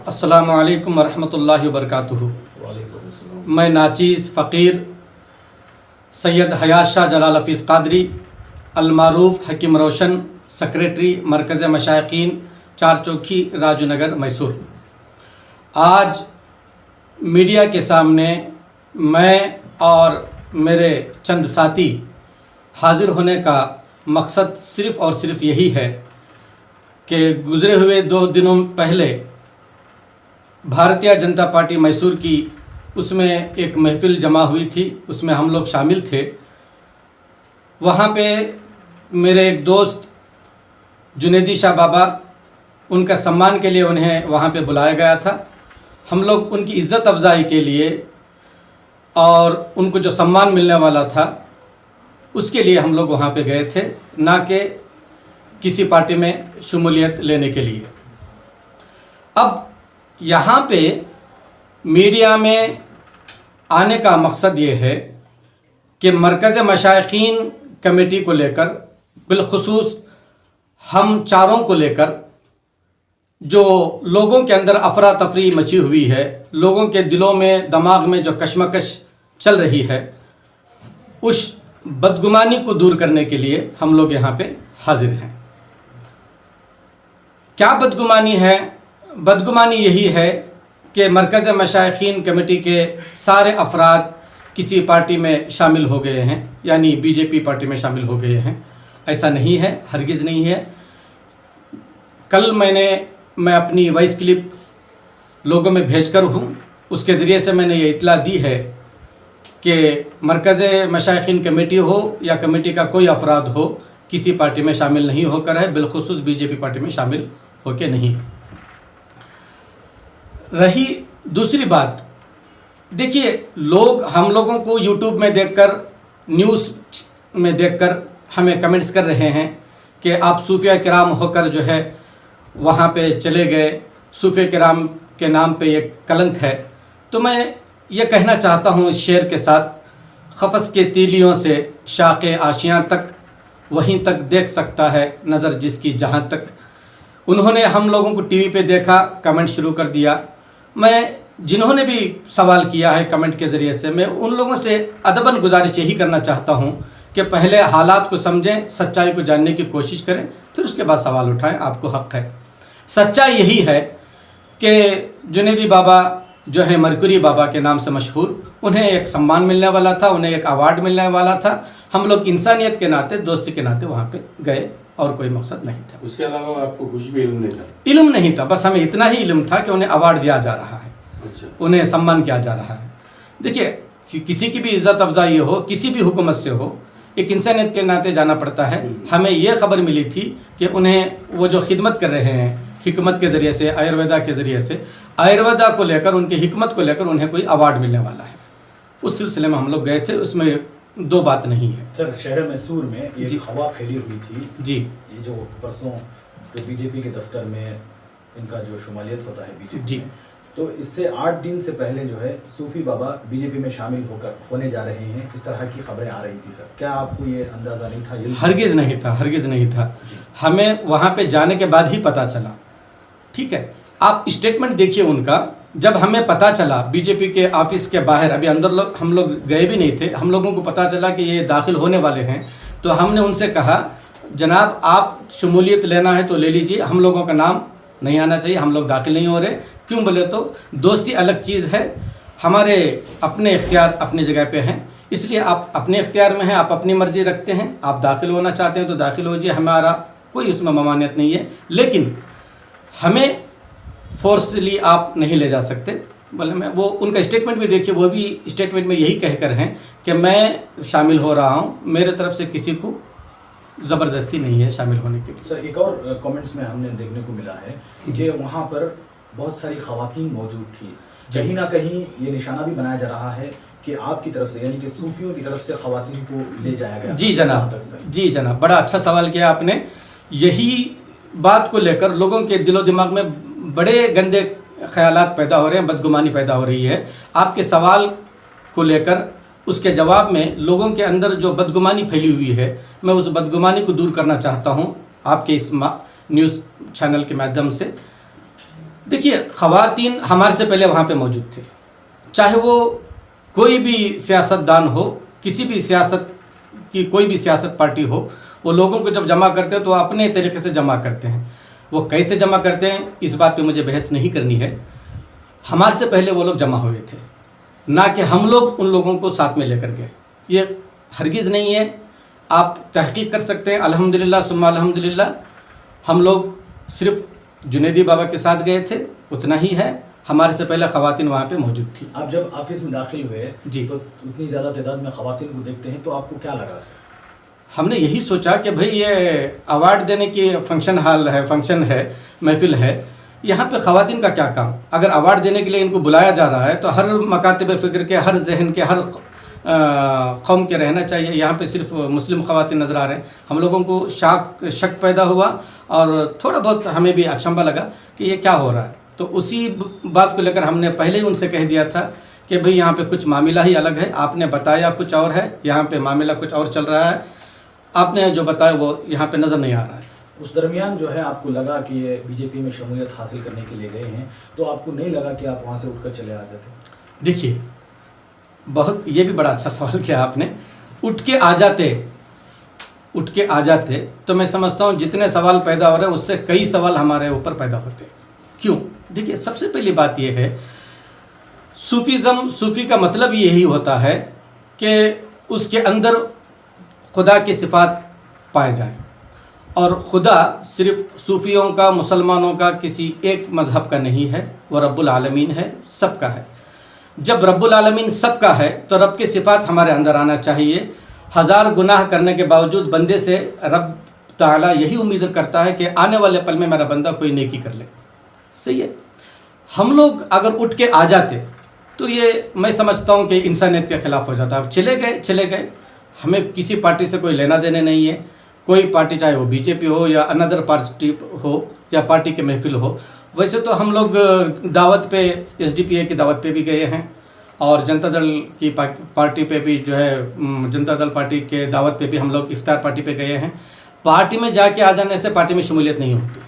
अस्सलामु अलैकुम वरहमतुल्लाहि वबरकातुहू। मैं नाचीज़ फ़कीर सैयद हयात शाह जलाल हफ़ीज़ क़ादरी अलमारूफ़ हकीम रोशन सेक्रेटरी मरकज़ मशाइक़ीन चार चौकी राजू नगर मैसूर, आज मीडिया के सामने मैं और मेरे चंद साथी हाज़िर होने का मकसद सिर्फ़ और सिर्फ यही है कि गुज़रे हुए 2 दिनों पहले भारतीय जनता पार्टी मैसूर की उसमें एक महफ़िल जमा हुई थी, उसमें हम लोग शामिल थे। वहाँ पे मेरे एक दोस्त जुनेदी शाह बाबा, उनका सम्मान के लिए उन्हें वहाँ पे बुलाया गया था। हम लोग उनकी इज़्ज़त अफ़ज़ाई के लिए और उनको जो सम्मान मिलने वाला था उसके लिए हम लोग वहाँ पे गए थे, ना कि किसी पार्टी में शमूलियत लेने के लिए। अब यहाँ पे मीडिया में आने का मकसद ये है कि मरकज़ मशाइक़ीन कमेटी को लेकर, बिलखुसूस हम चारों को लेकर जो लोगों के अंदर अफरा तफरी मची हुई है, लोगों के दिलों में दिमाग में जो कशमकश चल रही है, उस बदगुमानी को दूर करने के लिए हम लोग यहाँ पे हाजिर हैं। क्या बदगुमानी है? बदगुमानी यही है कि मरकज़ मशाइक़ीन कमेटी के सारे अफराद किसी पार्टी में शामिल हो गए हैं, यानी बीजेपी पार्टी में शामिल हो गए हैं। ऐसा नहीं है, हरगिज़ नहीं है। कल मैं अपनी वॉइस क्लिप लोगों में भेजकर हूँ, उसके ज़रिए से मैंने ये इत्तला दी है कि मरकज़ मशाइक़ीन कमेटी हो या कमेटी का कोई अफराद हो, किसी पार्टी में शामिल नहीं होकर है, बिलखुसूस बीजेपी पार्टी में शामिल होकर नहीं। रही दूसरी बात, देखिए, हम लोगों को यूट्यूब में देखकर, न्यूज़ में देखकर हमें कमेंट्स कर रहे हैं कि आप सूफिया किराम होकर जो है वहाँ पे चले गए, सूफिया किराम के नाम पे एक कलंक है। तो मैं ये कहना चाहता हूँ इस शेर के साथ, क़फ़स के तीलियों से शाक़े आशियाँ तक, वहीं तक देख सकता है नज़र जिसकी जहाँ तक। उन्होंने हम लोगों को टीवी पे देखा, कमेंट शुरू कर दिया। मैं जिन्होंने भी सवाल किया है कमेंट के ज़रिए से, मैं उन लोगों से अदबन गुजारिश यही करना चाहता हूँ कि पहले हालात को समझें, सच्चाई को जानने की कोशिश करें, फिर उसके बाद सवाल उठाएं, आपको हक़ है। सच्चाई यही है कि जुनेदी बाबा जो है मरकुरी बाबा के नाम से मशहूर, उन्हें एक सम्मान मिलने वाला था, उन्हें एक अवार्ड मिलने वाला था। हम लोग इंसानियत के नाते, दोस्ती के नाते वहाँ पे गए और कोई मकसद नहीं था। उसके अलावा आपको कुछ भी इल्म नहीं था? इल्म नहीं था, बस हमें इतना ही इल्म था कि उन्हें अवार्ड दिया जा रहा है, अच्छा। उन्हें सम्मान किया जा रहा है। देखिए, किसी की भी इज़्ज़त अफजाई हो, किसी भी हुकूमत से हो, एक इंसानियत के नाते जाना पड़ता है। हमें यह खबर मिली थी कि उन्हें वो जो खिदमत कर रहे हैं हिकमत के ज़रिए से, आयुर्वेदा के ज़रिए से, आयुर्वेदा को लेकर, उनकी हिकमत को लेकर उन्हें कोई अवार्ड मिलने वाला है। उस सिलसिले में हम लोग गए थे, उसमें दो बात नहीं है। सर, शहर मैसूर में एक हवा फैली हुई थी जी, ये जो परसों जो बीजेपी के दफ्तर में इनका जो शुमालियत होता है बीजेपी जी, में, तो इससे 8 दिन से पहले जो है सूफी बाबा बीजेपी में शामिल होने जा रहे हैं, इस तरह की खबरें आ रही थी। सर, क्या आपको ये अंदाज़ा नहीं था? हरगिज़ नहीं था, हरगिज़ नहीं था। हमें वहाँ पे जाने के बाद ही पता चला। ठीक है, आप स्टेटमेंट देखिए उनका। जब हमें पता चला बीजेपी के ऑफिस के बाहर, अभी अंदर हम लोग गए भी नहीं थे, हम लोगों को पता चला कि ये दाखिल होने वाले हैं, तो हमने उनसे कहा, जनाब आप शमूलियत लेना है तो ले लीजिए, हम लोगों का नाम नहीं आना चाहिए, हम लोग दाखिल नहीं हो रहे। क्यों बोले तो दोस्ती अलग चीज़ है, हमारे अपने इख्तियार अपनी जगह पे हैं, इसलिए आप अपने इख्तियार में हैं, आप अपनी मर्ज़ी रखते हैं, आप दाखिल होना चाहते हैं तो दाखिल हो जाइए, हमारा कोई उसमें ममानियत नहीं है, लेकिन हमें फोर्सली आप नहीं ले जा सकते। बोले, मैं वो उनका स्टेटमेंट भी देखिए, वो भी स्टेटमेंट में यही कहकर हैं कि मैं शामिल हो रहा हूँ, मेरे तरफ से किसी को ज़बरदस्ती नहीं है शामिल होने के लिए। सर, एक और कमेंट्स में हमने देखने को मिला है कि वहाँ पर बहुत सारी ख़वातीन मौजूद थी। कहीं ना कहीं ये निशाना भी बनाया जा रहा है कि आपकी तरफ से, यानी कि सूफियों की तरफ से ख़वातीन को ले जाया गया। जी जनाब, जी जनाब, बड़ा अच्छा सवाल किया आपने। यही बात को लेकर लोगों के दिलो दिमाग में बड़े गंदे ख्यालात पैदा हो रहे हैं, बदगुमानी पैदा हो रही है। आपके सवाल को लेकर उसके जवाब में लोगों के अंदर जो बदगुमानी फैली हुई है, मैं उस बदगुमानी को दूर करना चाहता हूं आपके इस न्यूज़ चैनल के माध्यम से। देखिए, ख़वातीन हमारे से पहले वहाँ पे मौजूद थे, चाहे वो कोई भी सियासतदान हो, किसी भी सियासत की कोई भी सियासत पार्टी हो, वो लोगों को जब जमा करते हैं तो अपने तरीके से जमा करते हैं। वो कैसे जमा करते हैं इस बात पे मुझे बहस नहीं करनी है। हमारे से पहले वो लोग जमा हुए थे, ना कि हम लोग उन लोगों को साथ में लेकर गए। ये हरगिज़ नहीं है। आप तहकीक कर सकते हैं। अल्हम्दुलिल्लाह सुम्मा अल्हम्दुलिल्लाह, हम लोग सिर्फ जुनैदी बाबा के साथ गए थे, उतना ही है। हमारे से पहले ख़वातीन वहाँ पे मौजूद थी। आप जब ऑफिस में दाखिल हुए जी, तो उतनी ज़्यादा तादाद में ख़वातीन को देखते हैं तो आपको क्या लगा? हमने यही सोचा कि भाई ये अवार्ड देने की फंक्शन हॉल है, फंक्शन है, महफिल है, यहाँ पे ख़वातीन का क्या काम? अगर अवार्ड देने के लिए इनको बुलाया जा रहा है तो हर मकातब फ़िक्र के, हर जहन के, हर कौम के रहना चाहिए। यहाँ पे सिर्फ मुस्लिम ख़वातीन नज़र आ रहे हैं। हम लोगों को शक पैदा हुआ और थोड़ा बहुत हमें भी अचंभा लगा कि ये क्या हो रहा है। तो उसी बात को लेकर हमने पहले ही उनसे कह दिया था कि भाई यहाँ पे कुछ मामला ही अलग है। आपने बताया कुछ और है, यहाँ पे मामला कुछ और चल रहा है। आपने जो बताया वो यहाँ पे नज़र नहीं आ रहा है। उस दरमियान जो है आपको लगा कि ये बीजेपी में शमूलियत हासिल करने के लिए गए हैं, तो आपको नहीं लगा कि आप वहाँ से उठकर चले आते थे? देखिए, बहुत ये भी बड़ा अच्छा सवाल किया आपने। उठ के आ जाते तो मैं समझता हूँ जितने सवाल पैदा हो रहे हैं उससे कई सवाल हमारे ऊपर पैदा होते। क्यों? देखिए, सबसे पहली बात यह है, सूफ़ी का मतलब यही होता है कि उसके अंदर खुदा की सिफ़ात पाए जाएं। और खुदा सिर्फ सूफ़ियों का, मुसलमानों का, किसी एक मज़हब का नहीं है, वो रब्बुल आलमीन है, सबका है। जब रब्बुल आलमीन सबका है तो रब की सिफ़ात हमारे अंदर आना चाहिए। हज़ार गुनाह करने के बावजूद बंदे से रब ताला यही उम्मीद करता है कि आने वाले पल में मेरा बंदा कोई नेकी कर ले। सही है। हम लोग अगर उठ के आ जाते तो ये मैं समझता हूँ कि इंसानियत के ख़िलाफ़ हो जाता। अब चले गए, हमें किसी पार्टी से कोई लेना देने नहीं है। कोई पार्टी, चाहे वो बीजेपी हो या अनदर पार्टी हो या पार्टी के महफिल हो। वैसे तो हम लोग दावत पे, एसडीपीए की दावत पे भी गए हैं और जनता दल की पार्टी पे भी जो है, जनता दल पार्टी के दावत पे भी हम लोग इफ्तार पार्टी पे गए हैं। पार्टी में जाके आ जाने से पार्टी में शमूलियत नहीं होती।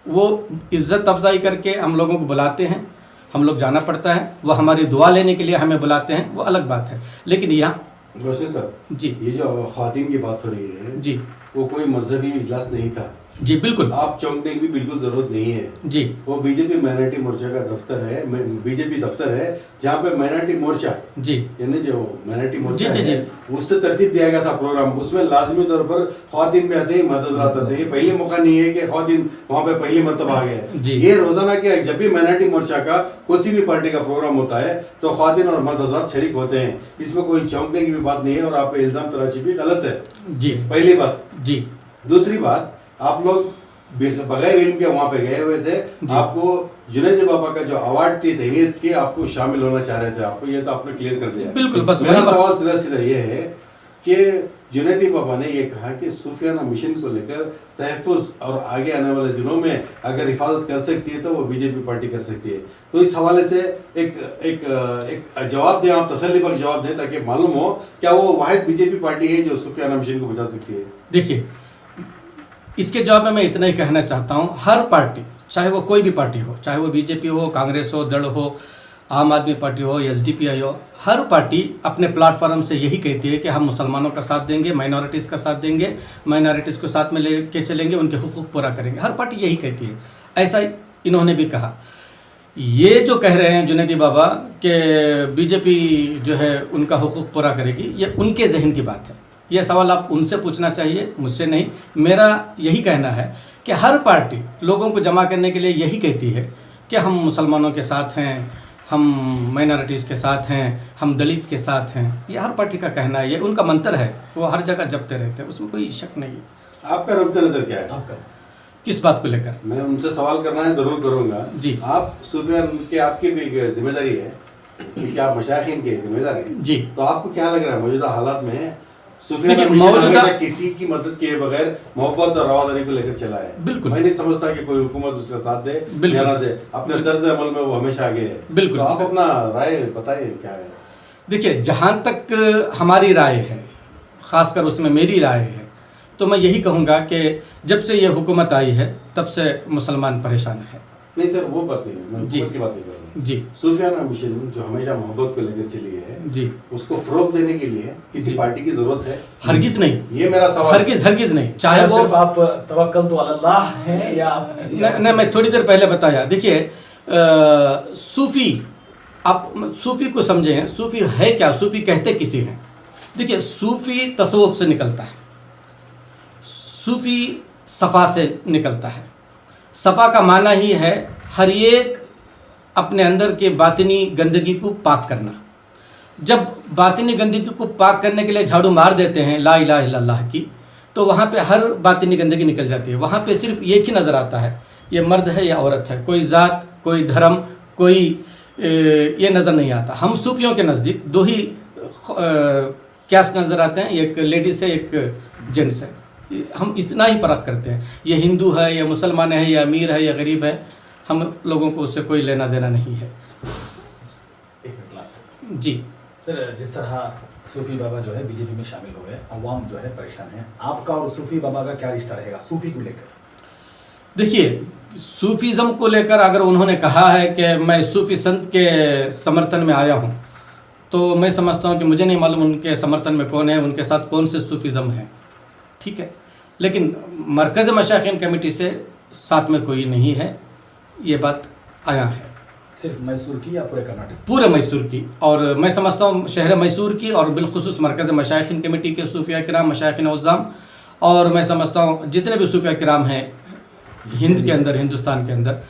वो इज़्ज़त अफजाई करके हम लोगों को बुलाते हैं, हम लोग जाना पड़ता है। वो हमारी दुआ लेने के लिए हमें बुलाते हैं, वो अलग बात है। लेकिन यहाँ वैसे सर जी, ये जो ख़वातीन की बात हो रही है जी, वो कोई मजहबी इजलास नहीं था। जी बिल्कुल, आप चौंकने की भी बिल्कुल जरूरत नहीं है जी। वो बीजेपी माइनॉरिटी मोर्चा का दफ्तर है, बीजेपी दफ्तर है जहाँ पे माइनॉरिटी मोर्चा जी, यानी जो माइनॉरिटी मोर्चा जी, जी, है उससे तरतीब दिया गया था प्रोग्राम। उसमें लाजमी तौर पर ख़वातीन भी आते हैं, मर्द हज़रात आते हैं। ये पहले मौका नहीं है कि ख़वातीन वहाँ पे पहली मरतबा आ गए। ये रोजाना क्या, जब भी माइनॉरिटी मोर्चा का किसी भी पार्टी का प्रोग्राम होता है तो ख़वातीन और मर्द हज़रात शरीक होते हैं। इसमें कोई चौंकने की भी बात नहीं है और आप पे इल्ज़ाम तराशी भी गलत है। जी, पहली बात जी। दूसरी बात, आप लोग बगैर इल्म के वहाँ पे गए हुए थे। आपको जुनैदी बाबा का जो अवार्ड की तहनीत की, आपको शामिल होना चाह रहे थे। आपको ये तो आपने क्लियर कर दिया। बिल्कुल, बस मेरा सवाल सीधा सीधा ये है कि जुनैदी बाबा ने ये कहा कि सूफियाना मिशन को लेकर तहफ़्फ़ुज़ और आगे आने वाले दिनों में अगर हिफाजत कर सकती है तो वो बीजेपी पार्टी कर सकती है। तो इस हवाले से एक जवाब दें, आप तसल्ली बख्श जवाब दें ताकि मालूम हो क्या वो वाहिद बीजेपी पार्टी है जो सूफियाना मिशन को बचा सकती है। देखिए, इसके जवाब में मैं इतना ही कहना चाहता हूँ, हर पार्टी, चाहे वो कोई भी पार्टी हो, चाहे वो बीजेपी हो, कांग्रेस हो, दल हो, आम आदमी पार्टी हो, एसडीपीआई हो, हर पार्टी अपने प्लेटफॉर्म से यही कहती है कि हम मुसलमानों का साथ देंगे, माइनॉरिटीज़ का साथ देंगे, माइनॉरिटीज़ को साथ में लेके चलेंगे, उनके हुकूक पूरा करेंगे। हर पार्टी यही कहती है। ऐसा इन्होंने भी कहा। ये जो कह रहे हैं जुनैदी बाबा कि बीजेपी जो है उनका हुकूक पूरा करेगी, ये उनके जहन की बात है। यह सवाल आप उनसे पूछना चाहिए, मुझसे नहीं। मेरा यही कहना है कि हर पार्टी लोगों को जमा करने के लिए यही कहती है कि हम मुसलमानों के साथ हैं, हम माइनॉरिटीज़ के साथ हैं, हम दलित के साथ हैं। ये हर पार्टी का कहना है, ये उनका मंत्र है, वो हर जगह जपते रहते हैं, उसमें कोई शक नहीं। आपका नुक्ता नज़र क्या है? आपका किस बात को लेकर? मैं उनसे सवाल करना है, ज़रूर करूँगा जी। आप सूफियान के, आपकी भी जिम्मेदारी है क्योंकि आप मशाइखीन के जिम्मेदार हैं जी। तो आपको क्या लग रहा है मौजूदा हालात में मौजूदा किसी की मदद किए बगैर मोहब्बत और रवादारी को लेकर चला है? बिल्कुल। मैं नहीं समझता कि कोई हुकूमत उसका साथ दे या ना दे। अपने तर्ज अमल में वो हमेशा आगे है। बिल्कुल। तो आप अपना राय बताइए क्या है? देखिए, जहाँ तक हमारी राय है, ख़ासकर उसमें मेरी राय है, तो मैं यही कहूँगा कि जब से ये हुकूमत आई है तब से मुसलमान परेशान है। नहीं सर वो बात नहीं, मैं जी मोहब्बत की बात नहीं कर रहा हूँ। जी सूफियाना मिशन जो हमेशा मोहब्बत को लेकर चली है, जी, उसको फरोग देने के लिए किसी जी। पार्टी की जरूरत है? हरगिज नहीं, ये मेरा सवाल है। हरगिज नहीं। चाहे वो सिर्फ आप तवक्कल तो अल्लाह हैं या आप किसी और नहीं, मैं थोड़ी देर पहले बताया। देखिए सूफी, आप सूफी को समझें, सूफी है क्या, सूफी कहते किसी हैं। देखिए सूफी तसव्वुफ से निकलता है, सूफी सफ़ा से निकलता है। सफ़ा का माना ही है हर एक अपने अंदर के बातिनी गंदगी को पाक करना। जब बातिनी गंदगी को पाक करने के लिए झाड़ू मार देते हैं ला इलाहा इल्लल्लाह की, तो वहाँ पे हर बातिनी गंदगी निकल जाती है। वहाँ पे सिर्फ एक ही नज़र आता है, ये मर्द है या औरत है, कोई ज़ात, कोई धर्म, कोई ये नज़र नहीं आता। हम सूफियों के नज़दीक दो ही कैस्ट नज़र आते हैं, एक लेडीज़ है, एक जेंट्स है। हम इतना ही फ़र्क करते हैं। ये हिंदू है या मुसलमान है या अमीर है या गरीब है, हम लोगों को उससे कोई लेना देना नहीं है। एक मिनट लास्ट जी सर, जिस तरह सूफी बाबा जो है बीजेपी में शामिल हो गए, अवाम जो है परेशान है, आपका और सूफी बाबा का क्या रिश्ता रहेगा सूफी को लेकर? देखिए सूफीज़म को लेकर अगर उन्होंने कहा है कि मैं सूफी संत के समर्थन में आया हूँ, तो मैं समझता हूँ कि मुझे नहीं मालूम उनके समर्थन में कौन है, उनके साथ कौन से सूफीज़म है, ठीक है। लेकिन मरकज़ मशाइखीन कमेटी से साथ में कोई नहीं है, ये बात आया है। सिर्फ मैसूर की या पूरे कर्नाटक? पूरे मैसूर की, और मैं समझता हूँ शहर मैसूर की, और बिलखुसूस मरकज़ मशाइखीन कमेटी के सूफिया किराम, मशाइखीन उज़्ज़ाम, और मैं समझता हूँ जितने भी सूफिया किराम हैं हिंद के अंदर, हिंदुस्तान के अंदर,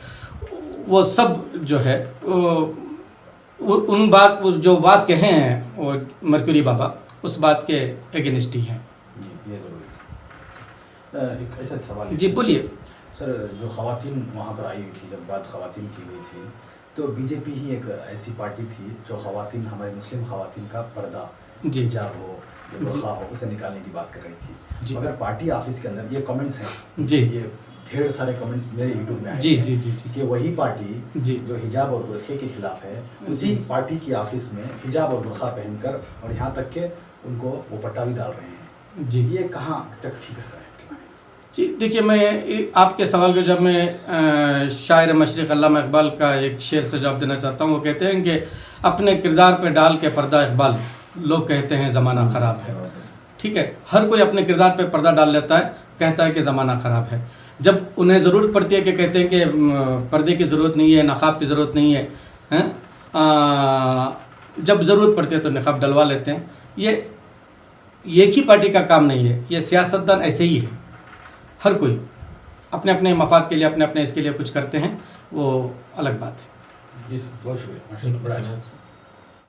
वो सब जो है जो बात कहे हैं वो मरकरी बाबा, उस बात के एगेनिस्ट ही हैं। ये ज़रूरी। एक ऐसा सवाल है। जी बोलिए। सर, जो ख़वातीन वहाँ पर आई हुई थी, जब बात ख़वातीन की हुई थी, तो बीजेपी ही एक ऐसी पार्टी थी जो ख़वातीन, हमारे मुस्लिम ख़वातीन का पर्दा, जी हिजाब हो या बुर्का हो, उसे निकालने की बात कर रही थी। जी। मगर पार्टी ऑफिस के अंदर ये कमेंट्स हैं, जी ये ढेर सारे कमेंट्स मेरे यूट्यूब में आए जी हैं जी जी जी कि वही पार्टी जी जो हिजाब और बुरखे के खिलाफ है, उसी पार्टी की ऑफिस में हिजाब और बुरखा पहनकर, और यहाँ तक के उनको वो पट्टा भी डाल रहे हैं। जी ये कहाँ तक ठीक है? जी देखिए, मैं आपके सवाल को जब मैं शायर मशरिक़ अल्लामा इकबाल का एक शेर से जवाब देना चाहता हूँ। वो कहते हैं कि अपने किरदार पे डाल के पर्दा इकबाल, लोग कहते हैं ज़माना ख़राब है। ठीक है, हर कोई अपने किरदार पे पर्दा डाल लेता है, कहता है कि ज़माना ख़राब है। जब उन्हें ज़रूरत पड़ती है कि कहते हैं कि पर्दे की ज़रूरत नहीं है, नक़ाब की ज़रूरत नहीं है, जब ज़रूरत पड़ती है तो नक़ाब डलवा लेते हैं। ये एक ही पार्टी का काम नहीं है, ये सियासतदान ऐसे ही है। हर कोई अपने अपने मफाद के लिए, अपने अपने इसके लिए कुछ करते हैं, वो अलग बात है। जी, बहुत शुक्रिया।